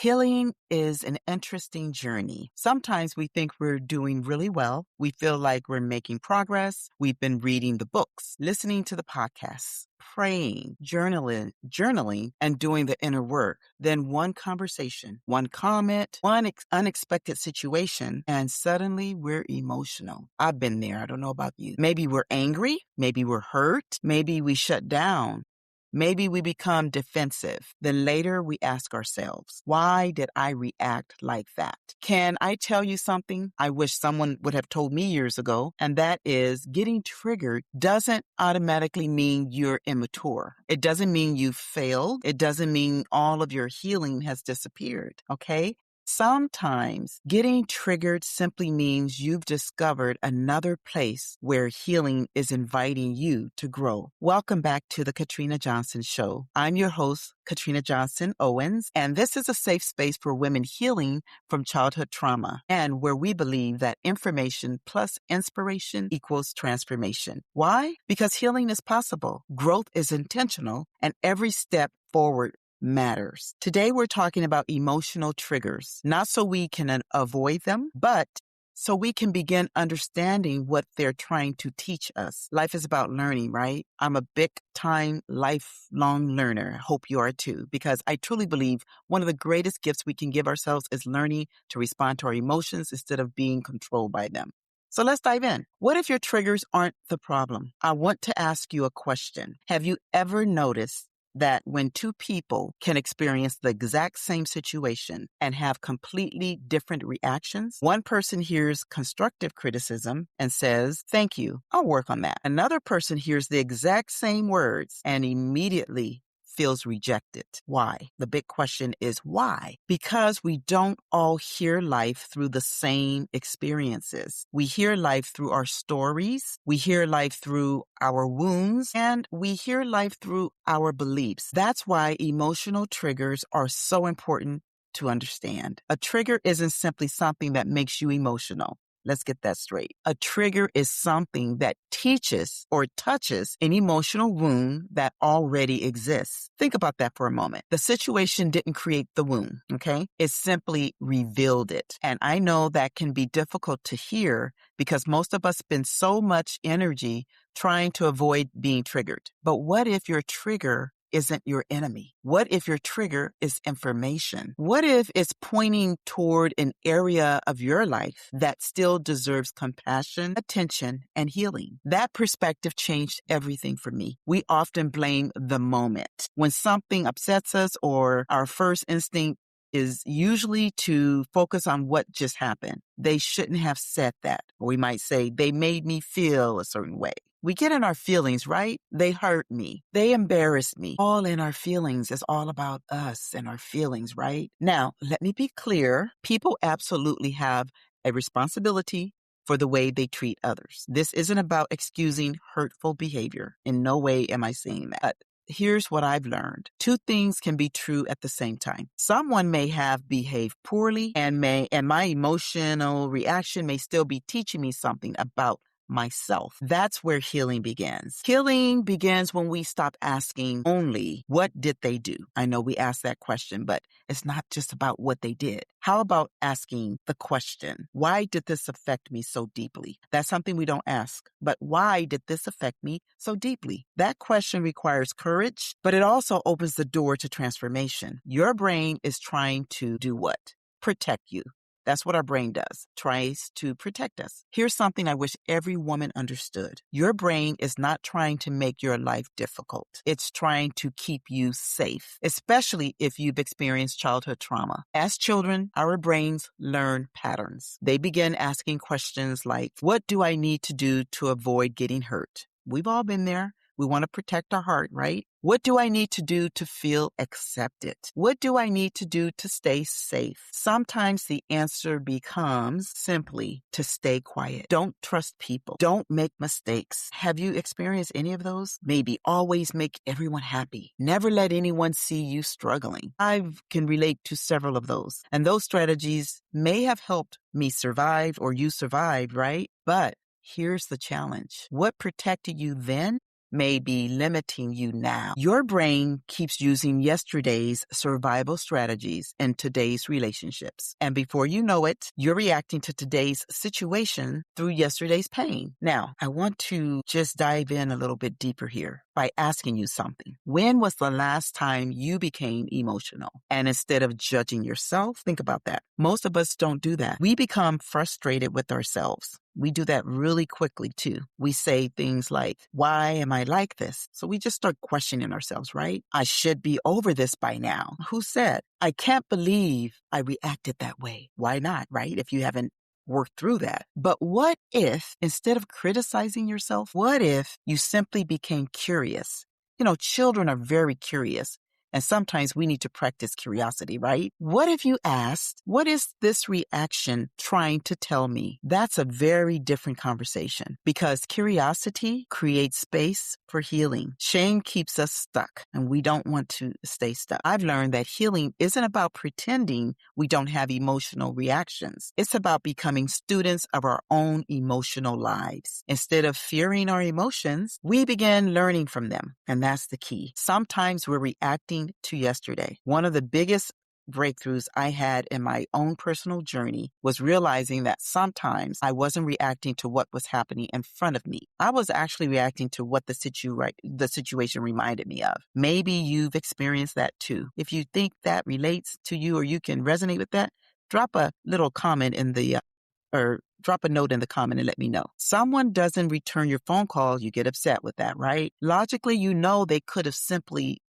Healing is an interesting journey. Sometimes we think we're doing really well. We feel like we're making progress. We've been reading the books, listening to the podcasts, praying, journaling, and doing the inner work. Then one conversation, one comment, one unexpected situation, and suddenly we're emotional. I've been there. I don't know about you. Maybe we're angry. Maybe we're hurt. Maybe we shut down. Maybe we become defensive. Then later we ask ourselves, why did I react like that? Can I tell you something I wish someone would have told me years ago? And that is getting triggered doesn't automatically mean you're immature. It doesn't mean you failed. It doesn't mean all of your healing has disappeared. Okay? Sometimes getting triggered simply means you've discovered another place where healing is inviting you to grow. Welcome back to the Katrina Johnson Show. I'm your host, Katrina Johnson-Owens, and this is a safe space for women healing from childhood trauma, and where we believe that information plus inspiration equals transformation. Why? Because healing is possible, growth is intentional, and every step forward matters. Today, we're talking about emotional triggers, not so we can avoid them, but so we can begin understanding what they're trying to teach us. Life is about learning, right? I'm a big time lifelong learner. I hope you are too, because I truly believe one of the greatest gifts we can give ourselves is learning to respond to our emotions instead of being controlled by them. So let's dive in. What if your triggers aren't the problem? I want to ask you a question. Have you ever noticed that when two people can experience the exact same situation and have completely different reactions? One person hears constructive criticism and says, "Thank you, I'll work on that." Another person hears the exact same words and immediately feels rejected. Why? The big question is why? Because we don't all hear life through the same experiences. We hear life through our stories, we hear life through our wounds, and we hear life through our beliefs. That's why emotional triggers are so important to understand. A trigger isn't simply something that makes you emotional. Let's get that straight. A trigger is something that teaches or touches an emotional wound that already exists. Think about that for a moment. The situation didn't create the wound, okay? It simply revealed it. And I know that can be difficult to hear because most of us spend so much energy trying to avoid being triggered. But what if your trigger isn't your enemy? What if your trigger is information? What if it's pointing toward an area of your life that still deserves compassion, attention, and healing? That perspective changed everything for me. We often blame the moment. When something upsets us, or our first instinct is usually to focus on what just happened. They shouldn't have said that. Or we might say, they made me feel a certain way. We get in our feelings, right? They hurt me. They embarrassed me. All in our feelings is all about us and our feelings, right? Now, let me be clear. People absolutely have a responsibility for the way they treat others. This isn't about excusing hurtful behavior. In no way am I saying that. Here's what I've learned. Two things can be true at the same time. Someone may have behaved poorly and my emotional reaction may still be teaching me something about myself. That's where healing begins. Healing begins when we stop asking only, what did they do? I know we ask that question, but it's not just about what they did. How about asking the question, why did this affect me so deeply? That's something we don't ask, but why did this affect me so deeply? That question requires courage, but it also opens the door to transformation. Your brain is trying to do what? Protect you. That's what our brain does, tries to protect us. Here's something I wish every woman understood. Your brain is not trying to make your life difficult. It's trying to keep you safe, especially if you've experienced childhood trauma. As children, our brains learn patterns. They begin asking questions like, what do I need to do to avoid getting hurt? We've all been there. We want to protect our heart, right? What do I need to do to feel accepted? What do I need to do to stay safe? Sometimes the answer becomes simply to stay quiet. Don't trust people. Don't make mistakes. Have you experienced any of those? Maybe always make everyone happy. Never let anyone see you struggling. I can relate to several of those. And those strategies may have helped me survive or you survived, right? But here's the challenge. What protected you then may be limiting you now. Your brain keeps using yesterday's survival strategies in today's relationships. And before you know it, you're reacting to today's situation through yesterday's pain. Now, I want to just dive in a little bit deeper here by asking you something. When was the last time you became emotional? And instead of judging yourself, think about that. Most of us don't do that. We become frustrated with ourselves. We do that really quickly too. We say things like, why am I like this? So we just start questioning ourselves, right? I should be over this by now. Who said? I can't believe I reacted that way. Why not, right? If you haven't worked through that. But what if, instead of criticizing yourself, what if you simply became curious? You know, children are very curious. And sometimes we need to practice curiosity, right? What if you asked, what is this reaction trying to tell me? That's a very different conversation because curiosity creates space for healing. Shame keeps us stuck and we don't want to stay stuck. I've learned that healing isn't about pretending we don't have emotional reactions. It's about becoming students of our own emotional lives. Instead of fearing our emotions, we begin learning from them. And that's the key. Sometimes we're reacting to yesterday. One of the biggest breakthroughs I had in my own personal journey was realizing that sometimes I wasn't reacting to what was happening in front of me. I was actually reacting to what the situation reminded me of. Maybe you've experienced that too. If you think that relates to you or you can resonate with that, drop a little comment in the or drop a note in the comment and let me know. Someone doesn't return your phone call, you get upset with that, right? Logically, you know they could simply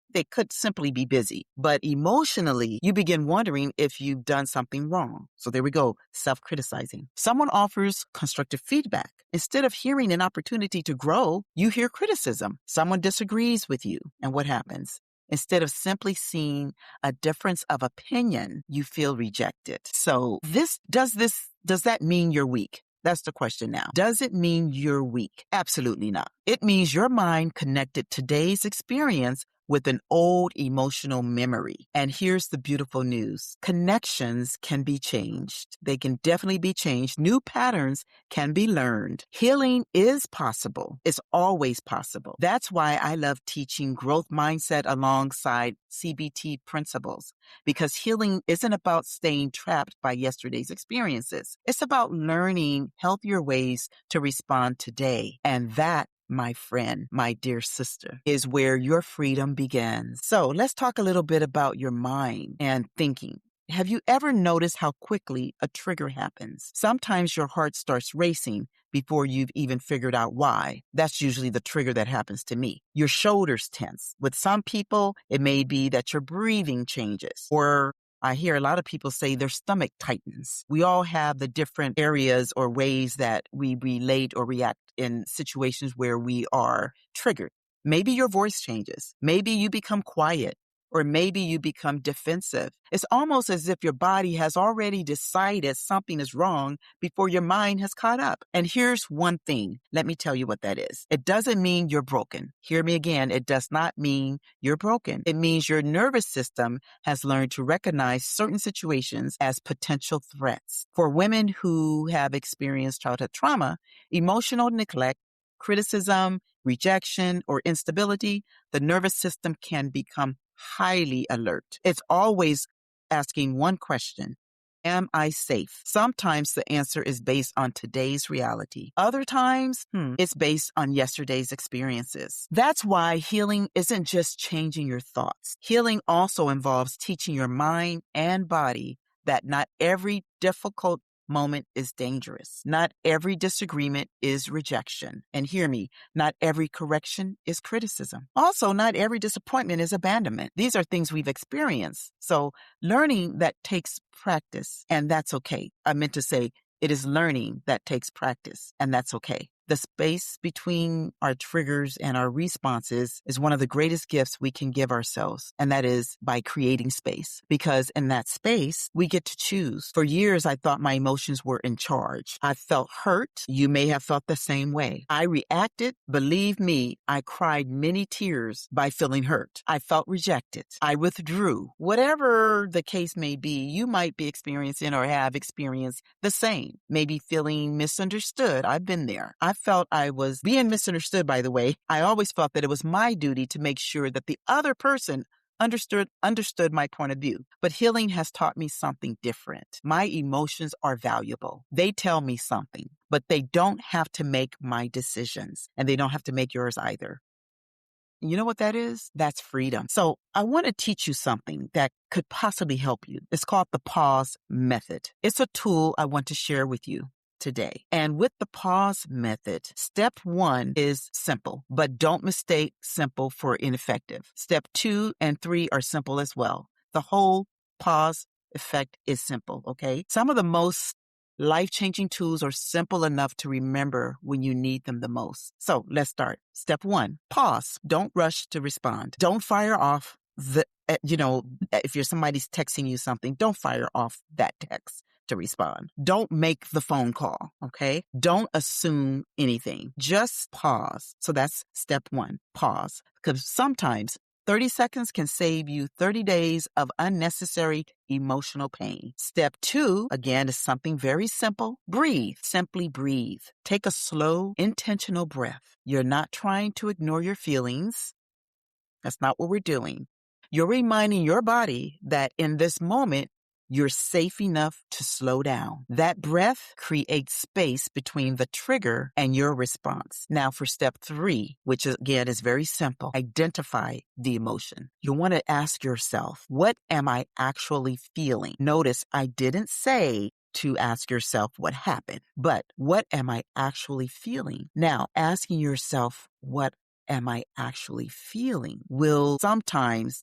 be busy. But emotionally, you begin wondering if you've done something wrong. So there we go, self-criticizing. Someone offers constructive feedback. Instead of hearing an opportunity to grow, you hear criticism. Someone disagrees with you. And what happens? Instead of simply seeing a difference of opinion, you feel rejected. So does that mean you're weak? That's the question now. Does it mean you're weak? Absolutely not. It means your mind connected today's experience with an old emotional memory. And here's the beautiful news. Connections can be changed. They can definitely be changed. New patterns can be learned. Healing is possible. It's always possible. That's why I love teaching growth mindset alongside CBT principles, because healing isn't about staying trapped by yesterday's experiences. It's about learning healthier ways to respond today. And that, my friend, my dear sister, is where your freedom begins. So let's talk a little bit about your mind and thinking. Have you ever noticed how quickly a trigger happens? Sometimes your heart starts racing before you've even figured out why. That's usually the trigger that happens to me. Your shoulders tense. With some people, it may be that your breathing changes, or I hear a lot of people say their stomach tightens. We all have the different areas or ways that we relate or react in situations where we are triggered. Maybe your voice changes. Maybe you become quiet. Or maybe you become defensive. It's almost as if your body has already decided something is wrong before your mind has caught up. And here's one thing. Let me tell you what that is. It doesn't mean you're broken. Hear me again. It does not mean you're broken. It means your nervous system has learned to recognize certain situations as potential threats. For women who have experienced childhood trauma, emotional neglect, criticism, rejection, or instability, the nervous system can become highly alert. It's always asking one question. Am I safe? Sometimes the answer is based on today's reality. Other times, it's based on yesterday's experiences. That's why healing isn't just changing your thoughts. Healing also involves teaching your mind and body that not every difficult moment is dangerous. Not every disagreement is rejection. And hear me, not every correction is criticism. Also, not every disappointment is abandonment. These are things we've experienced. So learning that takes practice, and that's okay. I meant to say it is learning that takes practice, and that's okay. The space between our triggers and our responses is one of the greatest gifts we can give ourselves, and that is by creating space. Because in that space, we get to choose. For years, I thought my emotions were in charge. I felt hurt. You may have felt the same way. I reacted. Believe me, I cried many tears by feeling hurt. I felt rejected. I withdrew. Whatever the case may be, you might be experiencing or have experienced the same. Maybe feeling misunderstood. I've been there. I felt I was being misunderstood, by the way, I always felt that it was my duty to make sure that the other person understood my point of view. But healing has taught me something different. My emotions are valuable. They tell me something, but they don't have to make my decisions, and they don't have to make yours either. You know what that is? That's freedom. So I want to teach you something that could possibly help you. It's called the pause method. It's a tool I want to share with you today. And with the pause method, step 1 is simple, but don't mistake simple for ineffective. Step 2 and 3 are simple as well. The whole pause effect is simple, okay? Some of the most life-changing tools are simple enough to remember when you need them the most. So let's start. Step 1, pause. Don't rush to respond. Don't fire off if somebody's texting you something, don't fire off that text to respond. Don't make the phone call, okay? Don't assume anything. Just pause. So that's step 1, pause. Because sometimes 30 seconds can save you 30 days of unnecessary emotional pain. Step 2, again, is something very simple. Breathe. Simply breathe. Take a slow, intentional breath. You're not trying to ignore your feelings. That's not what we're doing. You're reminding your body that in this moment, you're safe enough to slow down. That breath creates space between the trigger and your response. Now for step 3, which again is very simple, identify the emotion. You want to ask yourself, what am I actually feeling? Notice I didn't say to ask yourself what happened, but what am I actually feeling? Now, asking yourself what am I actually feeling will sometimes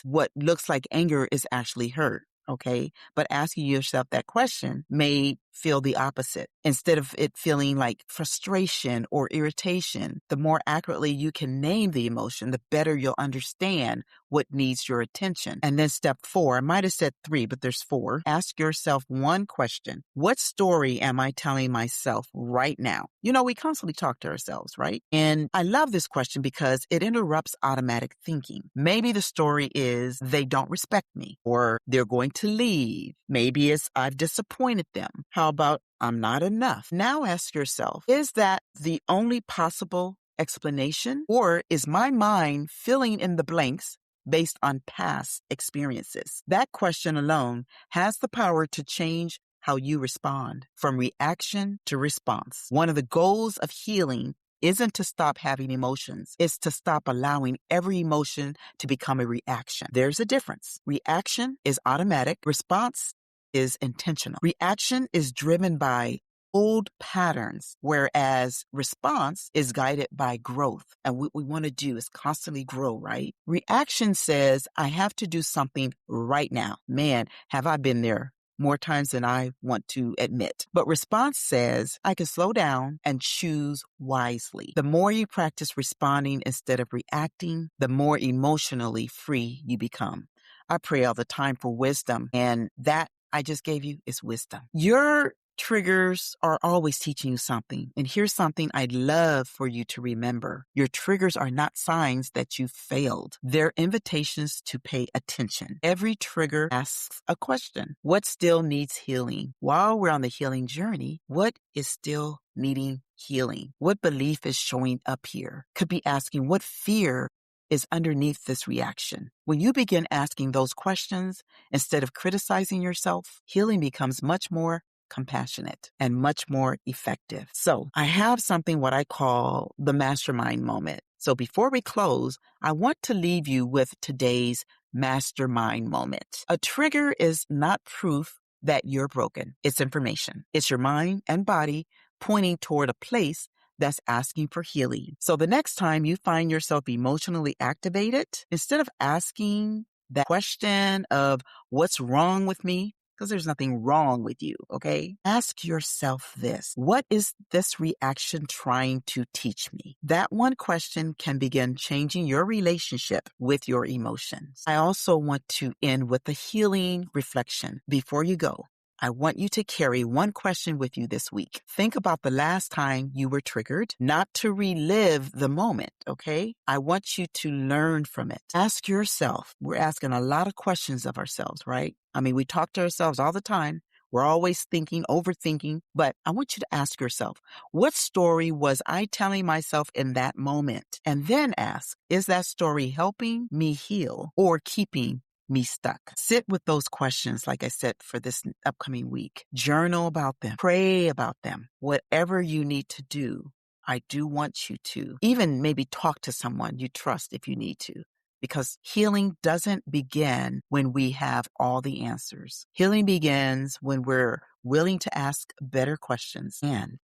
what looks like anger is actually hurt, okay? But asking yourself that question may feel the opposite. Instead of it feeling like frustration or irritation, the more accurately you can name the emotion, the better you'll understand what needs your attention. And then step 4, I might have said 3, but there's 4. Ask yourself one question. What story am I telling myself right now? You know, we constantly talk to ourselves, right? And I love this question because it interrupts automatic thinking. Maybe the story is they don't respect me, or they're going to leave. Maybe it's I've disappointed them. How about I'm not enough? Now ask yourself, is that the only possible explanation, or is my mind filling in the blanks based on past experiences? That question alone has the power to change how you respond from reaction to response. One of the goals of healing isn't to stop having emotions. It's to stop allowing every emotion to become a reaction. There's a difference. Reaction is automatic. Response is intentional. Reaction is driven by old patterns, whereas response is guided by growth. And what we want to do is constantly grow, right? Reaction says, I have to do something right now. Man, have I been there more times than I want to admit. But response says, I can slow down and choose wisely. The more you practice responding instead of reacting, the more emotionally free you become. I pray all the time for wisdom, and that I just gave you is wisdom. Your triggers are always teaching you something. And here's something I'd love for you to remember. Your triggers are not signs that you failed. They're invitations to pay attention. Every trigger asks a question. What still needs healing? While we're on the healing journey, what is still needing healing? What belief is showing up here? Could be asking, what fear is underneath this reaction? When you begin asking those questions, instead of criticizing yourself, healing becomes much more compassionate and much more effective. So I have something what I call the mastermind moment. So before we close, I want to leave you with today's mastermind moment. A trigger is not proof that you're broken. It's information. It's your mind and body pointing toward a place that's asking for healing. So the next time you find yourself emotionally activated, instead of asking that question of what's wrong with me, because there's nothing wrong with you, okay? Ask yourself this. What is this reaction trying to teach me? That one question can begin changing your relationship with your emotions. I also want to end with a healing reflection. Before you go, I want you to carry one question with you this week. Think about the last time you were triggered, not to relive the moment, okay? I want you to learn from it. Ask yourself. We're asking a lot of questions of ourselves, right? I mean, we talk to ourselves all the time. We're always thinking, overthinking, but I want you to ask yourself, what story was I telling myself in that moment? And then ask, is that story helping me heal or keeping me stuck? Sit with those questions, like I said, for this upcoming week. Journal about them. Pray about them. Whatever you need to do, I do want you to even maybe talk to someone you trust if you need to. Because healing doesn't begin when we have all the answers. Healing begins when we're willing to ask better questions. And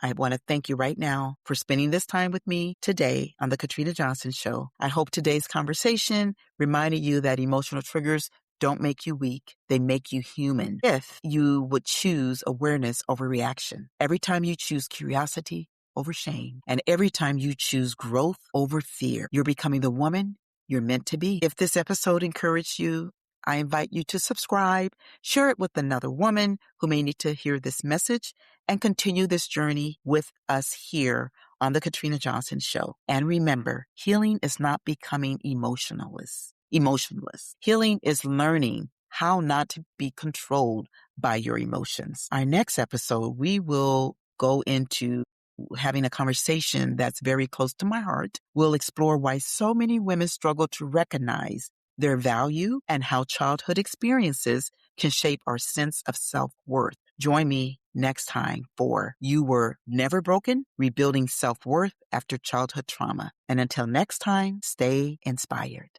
I want to thank you right now for spending this time with me today on the Katrina Johnson Show. I hope today's conversation reminded you that emotional triggers don't make you weak. They make you human. If you would choose awareness over reaction, every time you choose curiosity over shame, and every time you choose growth over fear, you're becoming the woman you're meant to be. If this episode encouraged you, I invite you to subscribe, share it with another woman who may need to hear this message, and continue this journey with us here on the Katrina Johnson Show. And remember, healing is not becoming emotionless. Healing is learning how not to be controlled by your emotions. Our next episode, we will go into having a conversation that's very close to my heart. We'll explore why so many women struggle to recognize their value and how childhood experiences can shape our sense of self-worth. Join me next time for You Were Never Broken, Rebuilding Self-Worth After Childhood Trauma. And until next time, stay inspired.